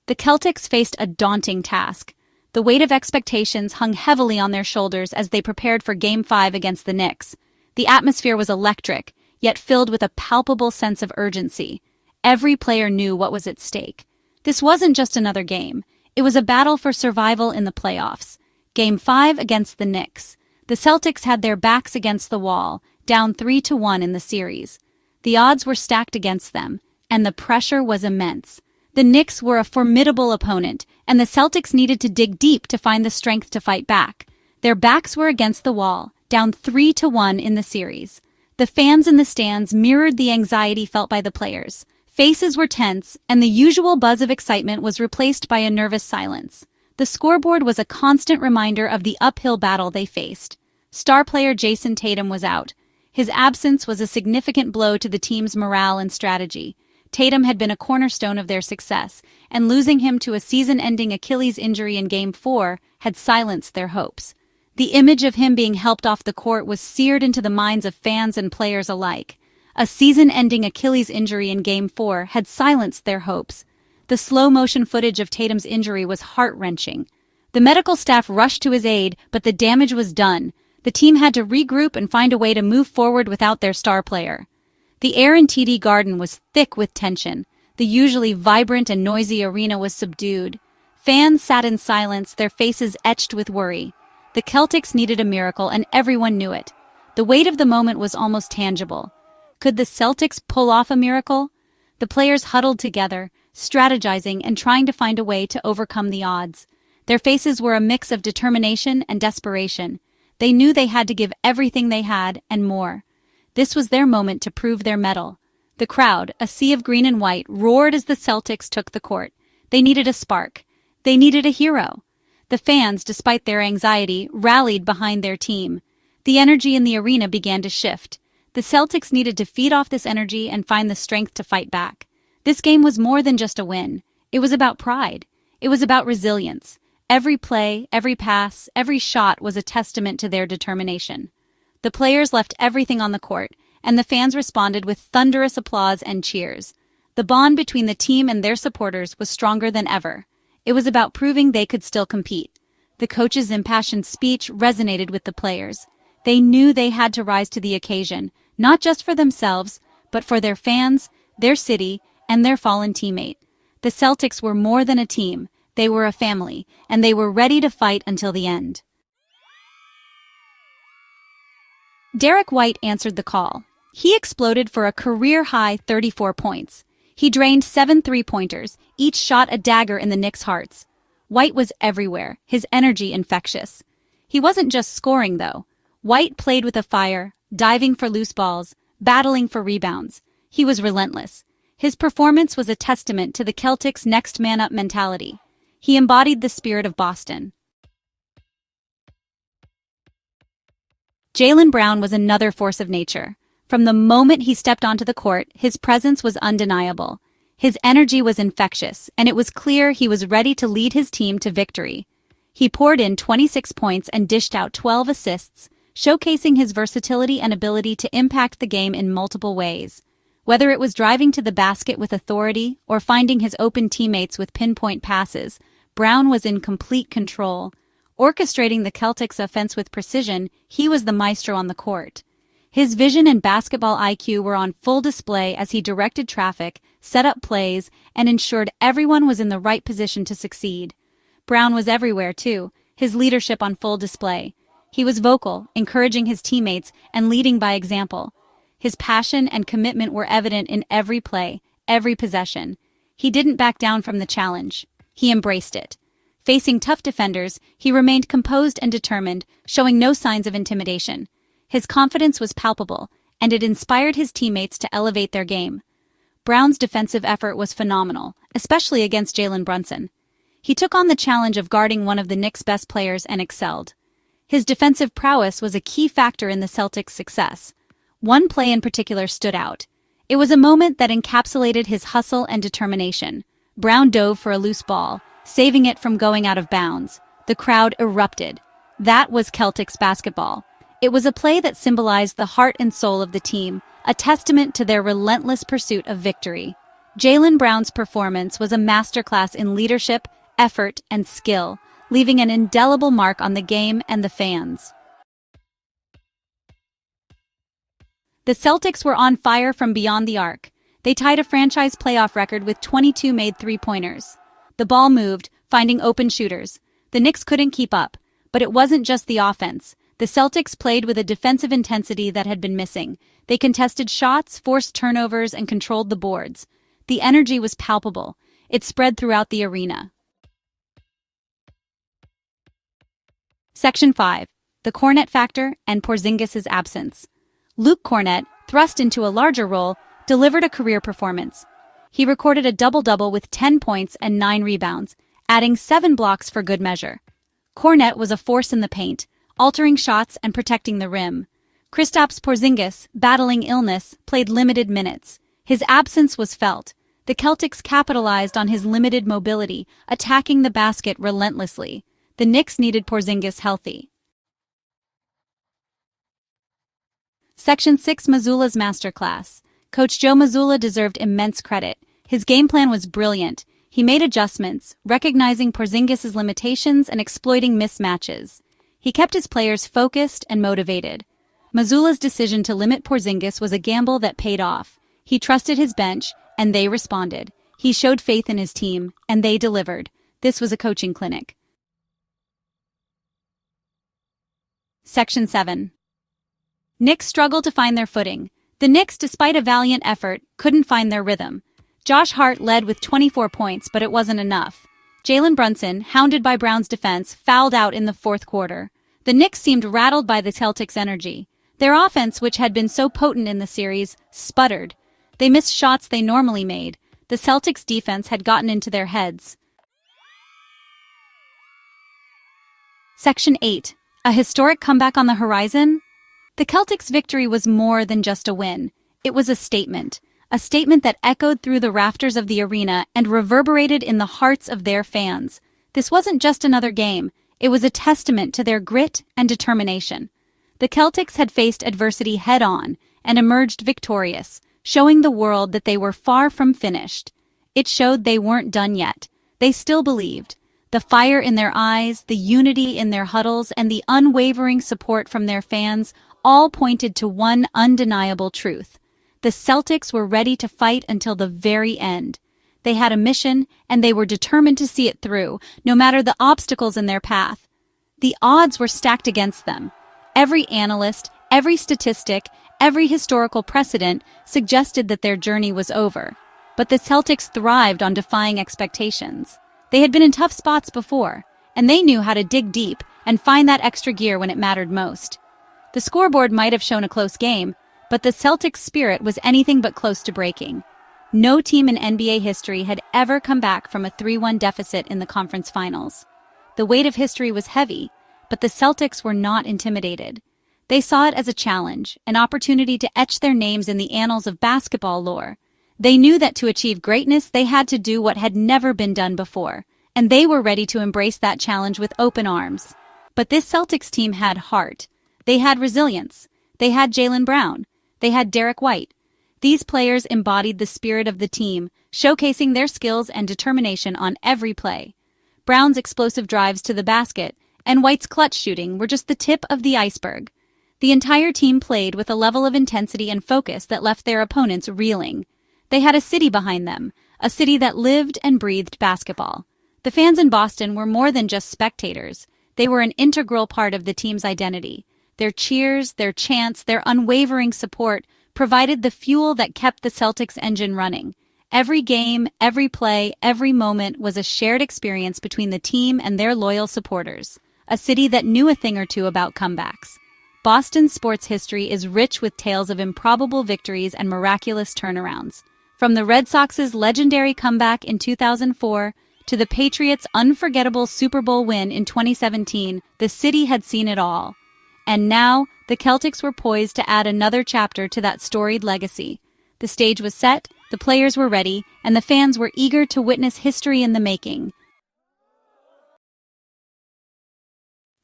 The Celtics faced a daunting task. The weight of expectations hung heavily on their shoulders as they prepared for Game 5 against the Knicks. The atmosphere was electric, yet filled with a palpable sense of urgency. Every player knew what was at stake. This wasn't just another game. It was a battle for survival in the playoffs. Game 5 against the Knicks. The Celtics had their backs against the wall, down 3-1 in the series. The odds were stacked against them, and the pressure was immense. The Knicks were a formidable opponent, and the Celtics needed to dig deep to find the strength to fight back. Their backs were against the wall, down 3-1 in the series. The fans in the stands mirrored the anxiety felt by the players. Faces were tense, and the usual buzz of excitement was replaced by a nervous silence. The scoreboard was a constant reminder of the uphill battle they faced. Star player Jayson Tatum was out. His absence was a significant blow to the team's morale and strategy. Tatum had been a cornerstone of their success, and losing him to a season-ending Achilles injury in Game 4 had silenced their hopes. The image of him being helped off the court was seared into the minds of fans and players alike. A season-ending Achilles injury in Game 4 had silenced their hopes. The slow-motion footage of Tatum's injury was heart-wrenching. The medical staff rushed to his aid, but the damage was done. The team had to regroup and find a way to move forward without their star player. The air in TD Garden was thick with tension. The usually vibrant and noisy arena was subdued. Fans sat in silence, their faces etched with worry. The Celtics needed a miracle, and everyone knew it. The weight of the moment was almost tangible. Could the Celtics pull off a miracle? The players huddled together, strategizing and trying to find a way to overcome the odds. Their faces were a mix of determination and desperation. They knew they had to give everything they had and more. This was their moment to prove their mettle. The crowd, a sea of green and white, roared as the Celtics took the court. They needed a spark. They needed a hero. The fans, despite their anxiety, rallied behind their team. The energy in the arena began to shift. The Celtics needed to feed off this energy and find the strength to fight back. This game was more than just a win. It was about pride. It was about resilience. Every play, every pass, every shot was a testament to their determination. The players left everything on the court, and the fans responded with thunderous applause and cheers. The bond between the team and their supporters was stronger than ever. It was about proving they could still compete. The coach's impassioned speech resonated with the players. They knew they had to rise to the occasion, not just for themselves, but for their fans, their city, and their fallen teammate. The Celtics were more than a team. They were a family, and they were ready to fight until the end. Derrick White answered the call. He exploded for a career-high 34 points. He drained 7 three-pointers, each shot a dagger in the Knicks' hearts. White was everywhere, his energy infectious. He wasn't just scoring, though. White played with a fire, diving for loose balls, battling for rebounds. He was relentless. His performance was a testament to the Celtics' next-man-up mentality. He embodied the spirit of Boston. Jaylen Brown was another force of nature. From the moment he stepped onto the court, his presence was undeniable. His energy was infectious, and it was clear he was ready to lead his team to victory. He poured in 26 points and dished out 12 assists, showcasing his versatility and ability to impact the game in multiple ways. Whether it was driving to the basket with authority or finding his open teammates with pinpoint passes, Brown was in complete control. Orchestrating the Celtics' offense with precision, he was the maestro on the court. His vision and basketball IQ were on full display as he directed traffic, set up plays, and ensured everyone was in the right position to succeed. Brown was everywhere, too, his leadership on full display. He was vocal, encouraging his teammates and leading by example. His passion and commitment were evident in every play, every possession. He didn't back down from the challenge. He embraced it. Facing tough defenders, he remained composed and determined, showing no signs of intimidation. His confidence was palpable, and it inspired his teammates to elevate their game. Brown's defensive effort was phenomenal, especially against Jalen Brunson. He took on the challenge of guarding one of the Knicks' best players and excelled. His defensive prowess was a key factor in the Celtics' success. One play in particular stood out. It was a moment that encapsulated his hustle and determination. Brown dove for a loose ball, saving it from going out of bounds. The crowd erupted. That was Celtics basketball. It was a play that symbolized the heart and soul of the team, a testament to their relentless pursuit of victory. Jaylen Brown's performance was a masterclass in leadership, effort, and skill, leaving an indelible mark on the game and the fans. The Celtics were on fire from beyond the arc. They tied a franchise playoff record with 22 made three-pointers. The ball moved, finding open shooters. The Knicks couldn't keep up, but it wasn't just the offense. The Celtics played with a defensive intensity that had been missing. They contested shots, forced turnovers, and controlled the boards. The energy was palpable. It spread throughout the arena. Section 5. The Kornet Factor and Porzingis' Absence. Lukekornet, thrust into a larger role, delivered a career performance. He recorded a double-double with 10 points and 9 rebounds, adding 7 blocks for good measure. Kornet was a force in the paint, altering shots and protecting the rim. Kristaps Porzingis, battling illness, played limited minutes. His absence was felt. The Celtics capitalized on his limited mobility, attacking the basket relentlessly. The Knicks needed Porzingis healthy. Section 6. Mazzulla's Masterclass. Coach Joe Mazzulla deserved immense credit. His game plan was brilliant. He made adjustments, recognizing Porzingis' limitations and exploiting mismatches. He kept his players focused and motivated. Mazzulla's decision to limit Porzingis was a gamble that paid off. He trusted his bench, and they responded. He showed faith in his team, and they delivered. This was a coaching clinic. Section 7. Knicks struggled to find their footing. The Knicks, despite a valiant effort, couldn't find their rhythm. Josh Hart led with 24 points, but it wasn't enough. Jalen Brunson, hounded by Brown's defense, fouled out in the fourth quarter. The Knicks seemed rattled by the Celtics' energy. Their offense, which had been so potent in the series, sputtered. They missed shots they normally made. The Celtics' defense had gotten into their heads. Section 8. A historic comeback on the horizon? The Celtics' victory was more than just a win. It was a statement that echoed through the rafters of the arena and reverberated in the hearts of their fans. This wasn't just another game. It was a testament to their grit and determination. The Celtics had faced adversity head-on and emerged victorious, showing the world that they were far from finished. It showed they weren't done yet. They still believed. The fire in their eyes, the unity in their huddles, and the unwavering support from their fans all pointed to one undeniable truth. The Celtics were ready to fight until the very end. They had a mission, and they were determined to see it through, no matter the obstacles in their path. The odds were stacked against them. Every analyst, every statistic, every historical precedent suggested that their journey was over. But the Celtics thrived on defying expectations. They had been in tough spots before, and they knew how to dig deep and find that extra gear when it mattered most. The scoreboard might have shown a close game, but the Celtics' spirit was anything but close to breaking. No team in NBA history had ever come back from a 3-1 deficit in the conference finals. The weight of history was heavy, but the Celtics were not intimidated. They saw it as a challenge, an opportunity to etch their names in the annals of basketball lore. They knew that to achieve greatness, they had to do what had never been done before, and they were ready to embrace that challenge with open arms. But this Celtics team had heart. They had resilience. They had Jaylen Brown. They had derrickwhite. These players embodied the spirit of the team, showcasing their skills and determination on every play. Brown's explosive drives to the basket and White's clutch shooting were just the tip of the iceberg. The entire team played with a level of intensity and focus that left their opponents reeling. They had a city behind them, a city that lived and breathed basketball. The fans in Boston were more than just spectators. They were an integral part of the team's identity. Their cheers, their chants, their unwavering support provided the fuel that kept the Celtics engine running. Every game, every play, every moment was a shared experience between the team and their loyal supporters. A city that knew a thing or two about comebacks. Boston's sports history is rich with tales of improbable victories and miraculous turnarounds. From the Red Sox's legendary comeback in 2004 to the Patriots' unforgettable Super Bowl win in 2017, the city had seen it all. And now, the Celtics were poised to add another chapter to that storied legacy. The stage was set, the players were ready, and the fans were eager to witness history in the making.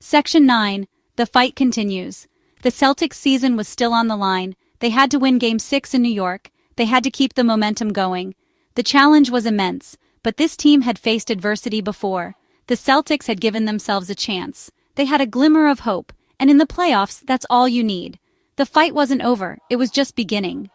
Section 9. The fight continues. The Celtics' season was still on the line. They had to win Game 6 in New York. They had to keep the momentum going. The The challenge was immense, but this team had faced adversity before. The Celtics had given themselves a chance. They had a glimmer of hope, and in the playoffs, that's all you need. The fight wasn't over, it was just beginning.